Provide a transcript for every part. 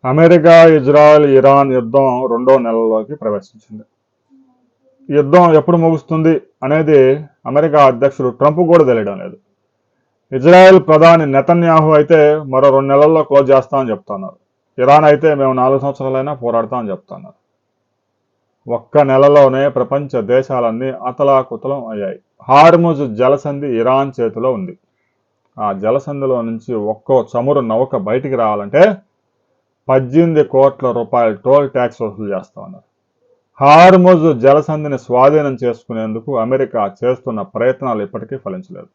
America, Israel, Iran యుద్ధం 2వ నెలలోకి ప్రవేశించింది. యుద్ధం ఎప్పుడు ముగుస్తుంది అనేది అమెరికా అధ్యక్షుడు ట్రంప్ కూడా తెలియడం లేదు. ఇజ్రాయెల్ ప్రధాని నెతన్యాహు అయితే మరో 2 నెలల్లో క్లోజ్ చేస్తామని చెప్తున్నారు. ఇరాన్ అయితే మేము 4 సంవత్సరాలైనా పోరాడతామని చెప్తున్నారు. ఒక్క నెలలోనే ప్రపంచ దేశాలన్నీ అతలాకుతలం అయ్యాయి. హార్ముజ్ జలసంధి ఇరాన్ చేతిలో ఉంది. ఆ జలసంధిలో నుంచి ఒక్కో చమురు నౌక బయటికి రావాలంటే 18 కోట్ల రూపాయల టోల్ ట్యాక్స్ వసూలు చేస్తా ఉన్నారు. హార్ముజ్ జలసంధిని స్వాధీనం చేసుకునేందుకు అమెరికా చేస్తున్న ప్రయత్నాలు ఇప్పటికీ ఫలించలేదు.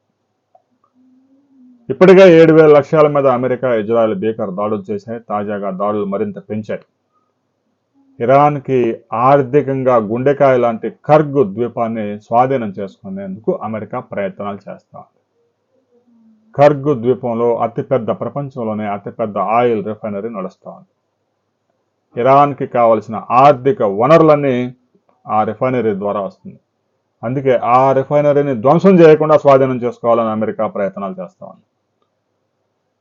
ఇప్పటికే 7,000 లక్ష్యాల మీద అమెరికా, ఇజ్రాయెల్ భీకర దాడులు చేశాయి. తాజాగా దాడులు మరింత పెంచాయి. ఇరాన్కి ఆర్థికంగా గుండెకాయ లాంటి కర్గ్ ద్వీపాన్ని స్వాధీనం చేసుకునేందుకు అమెరికా ప్రయత్నాలు చేస్తోంది. కర్గ్ ద్వీపంలో ప్రపంచంలోనే అతిపెద్ద ఆయిల్ రిఫైనరీ నడుస్తోంది. ఇరాన్కి కావలసిన ఆర్థిక వనరులన్నీ ఆ రిఫైనరీ ద్వారా వస్తుంది. అందుకే ఆ రిఫైనరీని ధ్వంసం చేయకుండా స్వాధీనం చేసుకోవాలని అమెరికా ప్రయత్నాలు చేస్తోంది.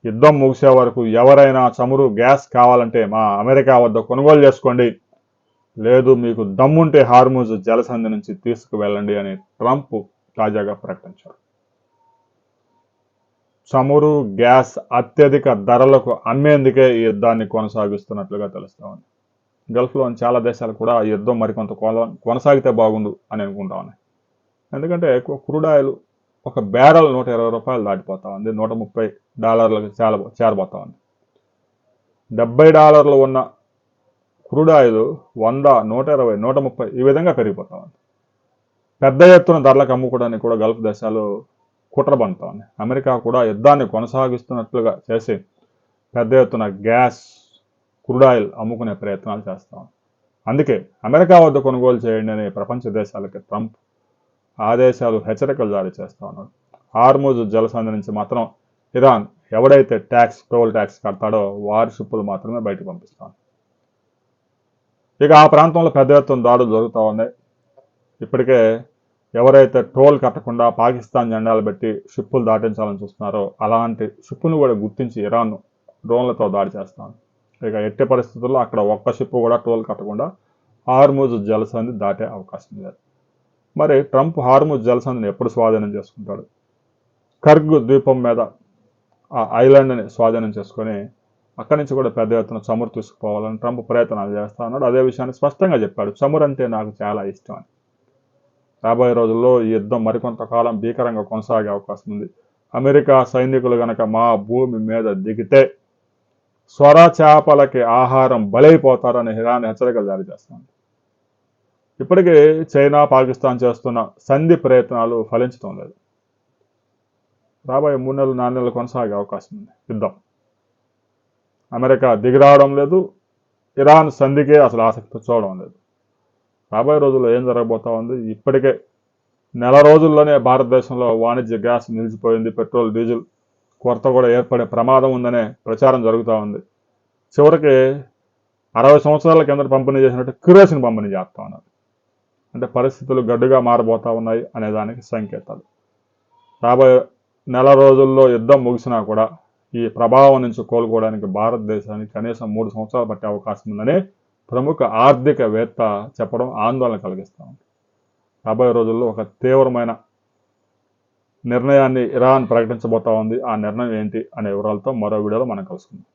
యుద్ధం ముగిసే వరకు ఎవరైనా చమురు, గ్యాస్ కావాలంటే మా అమెరికా వద్ద కొనుగోలు చేసుకోండి, లేదు మీకు దమ్ముంటే హార్ముజ్ జలసంధి నుంచి తీసుకువెళ్ళండి అని ట్రంప్ తాజాగా ప్రకటించారు. చమురు, గ్యాస్ అత్యధిక ధరలకు అమ్మేందుకే ఈ యుద్ధాన్ని కొనసాగిస్తున్నట్లుగా తెలుస్తోంది. గల్ఫ్లోని చాలా దేశాలు కూడా ఈ యుద్ధం మరికొంత కొనసాగితే బాగుండు అని అనుకుంటా ఉన్నాయి. ఎందుకంటే క్రూడ్ ఆయిల్ ఒక బ్యారెల్ 120 రూపాయలు దాటిపోతా ఉంది. $130 చేరబోతా ఉంది. $70 ఉన్న క్రూడ్ ఆయిల్ 100, 120, 130 ఈ విధంగా పెరిగిపోతా ఉంది. పెద్ద ఎత్తున ధరలకు అమ్ముకోవడానికి కూడా గల్ఫ్ దేశాలు కుట్ర బండుతా ఉన్నాయి. అమెరికా కూడా యుద్ధాన్ని కొనసాగిస్తున్నట్లుగా చేసి పెద్ద ఎత్తున గ్యాస్, క్రూడ్ ఆయిల్ అమ్ముకునే ప్రయత్నాలు చేస్తాం. అందుకే అమెరికా వద్ద కొనుగోలు చేయండి అని ప్రపంచ దేశాలకి ట్రంప్ ఆదేశాలు, హెచ్చరికలు జారీ చేస్తా ఉన్నాడు. హార్ముజ్ జలసంధి నుంచి మాత్రం ఇరాన్ ఎవడైతే టోల్ ట్యాక్స్ కడతాడో వారి షిప్పులు మాత్రమే బయటకు పంపిస్తాం. ఇక ఆ ప్రాంతంలో పెద్ద ఎత్తున దాడులు జరుగుతూ ఉన్నాయి. ఇప్పటికే ఎవరైతే టోల్ కట్టకుండా పాకిస్తాన్ జెండాలు పెట్టి షిప్పులు దాటించాలని చూస్తున్నారో అలాంటి షిప్పును కూడా గుర్తించి ఇరాన్ డ్రోన్లతో దాడి చేస్తాను. ఇక ఎట్టి పరిస్థితుల్లో అక్కడ ఒక్క షిప్పు కూడా టోల్ కట్టకుండా హార్ముజ్ జలసంధి దాటే అవకాశం లేదు. మరి ట్రంప్ హార్ముజ్ జలసంధిని ఎప్పుడు స్వాధీనం చేసుకుంటాడు? కర్గ్ ద్వీపం మీద ఆ ఐలాండ్ని స్వాధీనం చేసుకొని అక్కడి నుంచి కూడా పెద్ద ఎత్తున చమురు తీసుకుపోవాలని ట్రంప్ ప్రయత్నాలు చేస్తా ఉన్నాడు. అదే విషయాన్ని స్పష్టంగా చెప్పాడు, చమురు అంటే నాకు చాలా ఇష్టం అని. రాబోయే రోజుల్లో ఈ యుద్ధం మరికొంతకాలం భీకరంగా కొనసాగే అవకాశం ఉంది. అమెరికా సైనికులు గనక మా భూమి మీద దిగితే స్వర చేపలకి ఆహారం బలైపోతారని ఇరాన్ హెచ్చరికలు జారీ చేస్తాను. ఇప్పటికీ చైనా, పాకిస్తాన్ చేస్తున్న సంధి ప్రయత్నాలు ఫలించడం లేదు. రాబోయే 3 నెలలు, 4 నెలలు కొనసాగే అవకాశం ఉంది యుద్ధం. అమెరికా దిగిరావడం లేదు, ఇరాన్ సంధికే అసలు ఆసక్తి చూడడం లేదు. రాబోయే రోజుల్లో ఏం జరగబోతా ఉంది? ఇప్పటికే నెల రోజుల్లోనే భారతదేశంలో వాణిజ్య గ్యాస్ నిలిచిపోయింది. పెట్రోల్, డీజిల్ కొరత కూడా ఏర్పడే ప్రమాదం ఉందనే ప్రచారం జరుగుతూ ఉంది. చివరికి 60 సంవత్సరాల కింద పంపిణీ చేసినట్టు కిరోసిన్ పంపిణీ చేస్తూ ఉన్నారు. అంటే పరిస్థితులు గడ్డుగా మారబోతూ ఉన్నాయి అనే దానికి సంకేతాలు. రాబోయే నెల రోజుల్లో యుద్ధం ముగిసినా కూడా ఈ ప్రభావం నుంచి కోలుకోవడానికి భారతదేశానికి కనీసం 3 సంవత్సరాలు పట్టే అవకాశం ఉందని ప్రముఖ ఆర్థికవేత్త చెప్పడం ఆందోళన కలిగిస్తూ ఉంది. రాబోయే రోజుల్లో ఒక తీవ్రమైన నిర్ణయాన్ని ఇరాన్ ప్రకటించబోతా ఉంది. ఆ నిర్ణయం ఏంటి అనే వివరాలతో మరో వీడియోలో మనం కలుసుకుందాం.